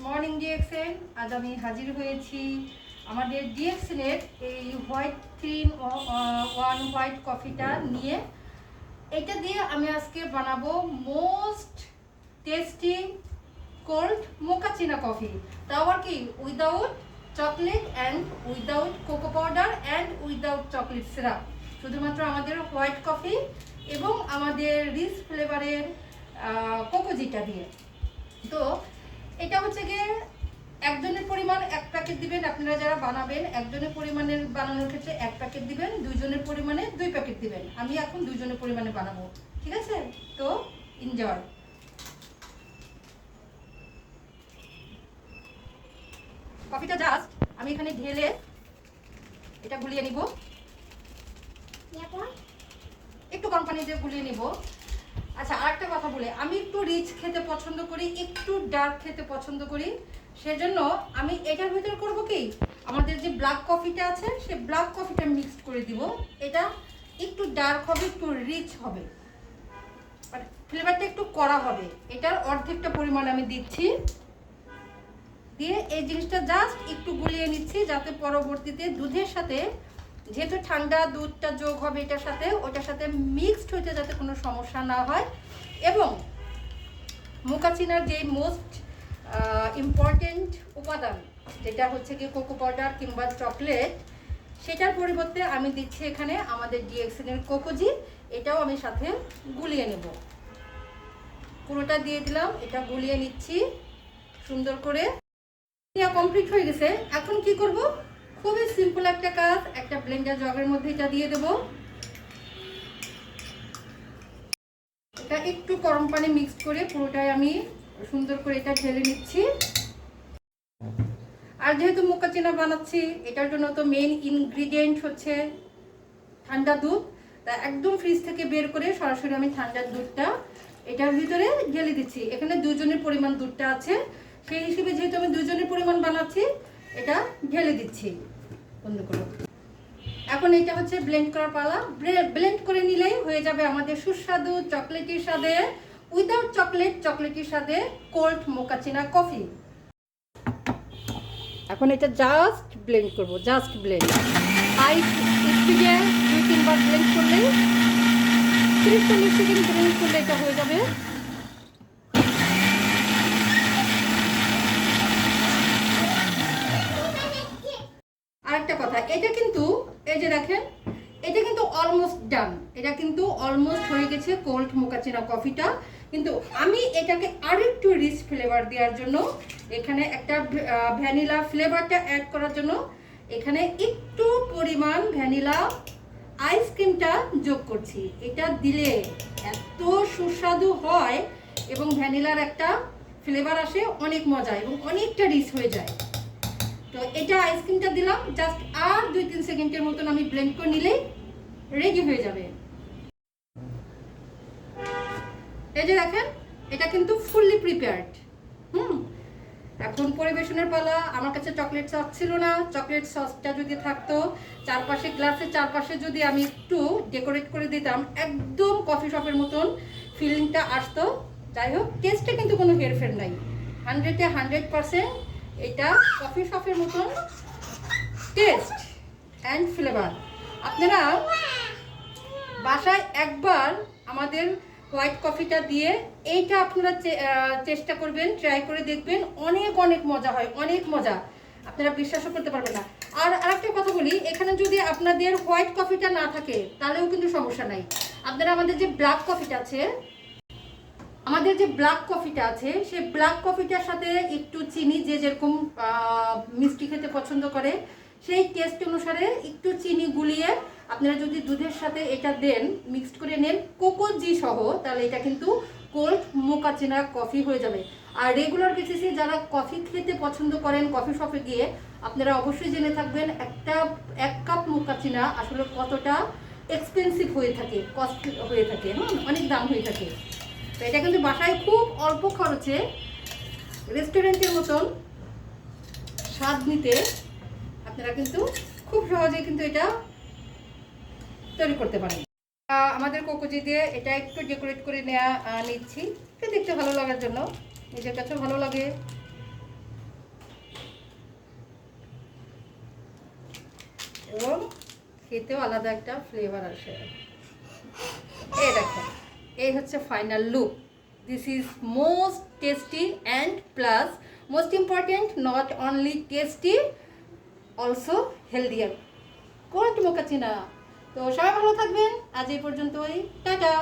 Morning DXN, আজ আমি হাজির হয়েছি আমাদের ডিএক্সএনের এই হোয়াইট 3-1 হোয়াইট কফিটা নিয়ে। এটা দিয়ে আমি আজকে বানাবো মোস্ট টেস্টি কোল্ড মোকা চিনা কফি। তাও আর কি without chocolate and without cocoa powder and without chocolate syrup, শুধুমাত্র আমাদের হোয়াইট কফি এবং আমাদের রিচ ফ্লেভারের কোকোজিটা দিয়ে। তো এটা হচ্ছে গিয়ে একজনের পরিমাণ 1 প্যাকেট দিবেন। আপনারা যারা বানাবেন একজনের পরিমাণের বানানোর ক্ষেত্রে 1 প্যাকেট দিবেন, দুইজনের পরিমাণে 2 প্যাকেট দিবেন। আমি এখন দুইজনের পরিমাণে বানাবো, ঠিক আছে? তো এনজয়। কফিটা জাস্ট আমি এখানে ঢেলে এটা গুলিয়ে নিব, একটু গরম পানি দিয়ে গুলিয়ে নিব। আচ্ছা, আরেকটা কথা বলে, আমি একটু রিচ খেতে পছন্দ করি, একটু ডার্ক খেতে পছন্দ করি, সেজন্য আমি এটার ভিতরে করব কি, আমাদের যে ব্ল্যাক কফিটা আছে সেই ব্ল্যাক কফিটা মিক্সড করে দিব। এটা একটু ডার্ক হবে, একটু রিচ হবে, বাট ফ্লেভারটা একটু কড়া হবে। এটার অর্ধেকটা পরিমাণ আমি দিচ্ছি, দিয়ে এই জিনিসটা জাস্ট একটু গুলিয়ে নিচ্ছি, যাতে পরবর্তীতে দুধের সাথে, যেহেতু ঠান্ডা দুধটা যোগ হবে এটার সাথে, ওটার সাথে মিক্সড হইতে যাতে কোনো সমস্যা না হয়। এবং মোকা চিনার যে মোস্ট ইম্পর্টেন্ট উপাদান, যেটা হচ্ছে কি কোকো পাউডার কিংবা চকলেট, সেটার পরিবর্তে আমি দিচ্ছি এখানে আমাদের ডিএক্সএনের কোকোজি। এটাও আমি সাথে গুলিয়ে নেব, পুরোটা দিয়ে দিলাম, এটা গুলিয়ে নিচ্ছি সুন্দর করে। কমপ্লিট হয়ে গেছে। এখন কি করব, খুবই সিম্পল একটা কাজ, একটা ব্লেন্ডার জগের মধ্যে এটা দিয়ে দেব। এটা একটু গরম পানি মিক্স করে পুরোটাই আমি সুন্দর করে এটা ঢেলে নিচ্ছি। আর যেহেতু মোকা চিনা বানাচ্ছি, এটার জন্য তো মেইন ইনগ্রিডিয়েন্ট হচ্ছে ঠান্ডা দুধ। তা একদম ফ্রিজ থেকে বের করে সরাসরি আমি ঠান্ডা দুধটা এটার ভিতরে ঢেলে দিচ্ছি। এখানে দুজনের পরিমাণ দুধটা আছে, সেই হিসেবে যেহেতু আমি দুজনের পরিমাণ বানাচ্ছি, এটা ঢেলে দিচ্ছি বন্ধ করো। এখন এটা হচ্ছে ব্লেন্ড করার পালা। ব্লেন্ড করে নিলেই হয়ে যাবে আমাদের সুস্বাদু চকলেটের স্বাদে, উইদাউট চকলেট, চকলেটের স্বাদে কোল্ড মোকা চিনা কফি। এখন এটা জাস্ট ব্লেন্ড করব, জাস্ট ব্লেন্ড। হাই স্পিডে 2-3 বার ব্লেন্ড করলে, 30-40 সেকেন্ড ব্লেন্ড করলে এটা হয়ে যাবে। আরেকটা কথা, এটা কিন্তু এই যে দেখেন, এটা কিন্তু অলমোস্ট ডান, এটা কিন্তু অলমোস্ট হয়ে গেছে কোল্ড মোকা চিনা কফিটা। কিন্তু আমি এটাকে আরেকটু রিচ ফ্লেভার দেওয়ার জন্য, এখানে একটা ভ্যানিলা ফ্লেভারটা অ্যাড করার জন্য এখানে একটু পরিমাণ ভ্যানিলা আইসক্রিমটা যোগ করছি। এটা দিলে এত সুস্বাদু হয় এবং ভ্যানিলার একটা ফ্লেভার আসে, অনেক মজা এবং অনেকটা রিচ হয়ে যায়। তো এটা আইসক্রিমটা দিলাম, জাস্ট আর 2-3 সেকেন্ডের মতন আমি ব্লেন্ড করে নিলেই রেডি হয়ে যাবে। এই যে দেখেন, এটা কিন্তু ফুললি প্রিপেয়ার্ড। এখন পরিবেশনের পালা। আমার কাছে চকলেট সস ছিল না, চকলেট সসটা যদি থাকতো চারপাশে, গ্লাসের চারপাশে যদি আমি একটু ডেকোরেট করে দিতাম, একদম কফি শপের মতন ফিলিংটা আসতো। যাই হোক, টেস্টে কিন্তু কোনো হেরফের নাই, 100-এ 100% এটা কফি শপের মতন টেস্ট অ্যান্ড ফ্লেভার। আপনারা বাসায় একবার আমাদের হোয়াইট কফিটা দিয়ে এইটা আপনারা চেষ্টা করবেন, ট্রাই করে দেখবেন, অনেক অনেক মজা হয়, অনেক মজা, আপনারা বিশ্বাসও করতে পারবেন না। আর আরেকটা কথা বলি, এখানে যদি আপনাদের হোয়াইট কফিটা না থাকে তাহলেও কিন্তু সমস্যা নাই। আপনারা আমাদের যে ব্ল্যাক কফিটা আছে, সেই ব্ল্যাক কফিটার সাথে একটু চিনি, যে যেরকম মিষ্টি খেতে পছন্দ করে সেই টেস্ট অনুসারে একটু চিনি গুলিয়ে আপনারা যদি দুধের সাথে এটা দেন, মিক্সড করে নেন কোকোজি সহ, তাহলে এটা কিন্তু কোল্ড মোকা চিনা কফি হয়ে যাবে। আর রেগুলার বেসিসে যারা কফি খেতে পছন্দ করেন কফি শপে গিয়ে, আপনারা অবশ্যই জেনে থাকবেন 1 কাপ মোকা চিনা আসলে কতটা এক্সপেন্সিভ হয়ে থাকে, কস্টলি হয়ে থাকে, অনেক দাম হয়ে থাকে। তো এটা কিন্তু বাসায় খুব অল্প খরচে রেস্টুরেন্টের মতন স্বাদ নিতে আপনারা কিন্তু খুব সহজেই কিন্তু এটা তৈরি করতে পারেন। আমাদের কোকোজি দিয়ে এটা একটু ডেকোরেট করে নিচ্ছি, এটা দেখতে ভালো লাগার জন্য, নিজের কাছেও ভালো লাগে। খেতেও আলাদা একটা ফ্লেভার আসে। এই দেখেন, এই হচ্ছে final look. This is most tasty and plus most important, not only tasty, also healthier. কোয়ান্টি মোকাচিনা। তো সবাই ভালো থাকবেন, আজ এই পর্যন্তই, টাটা।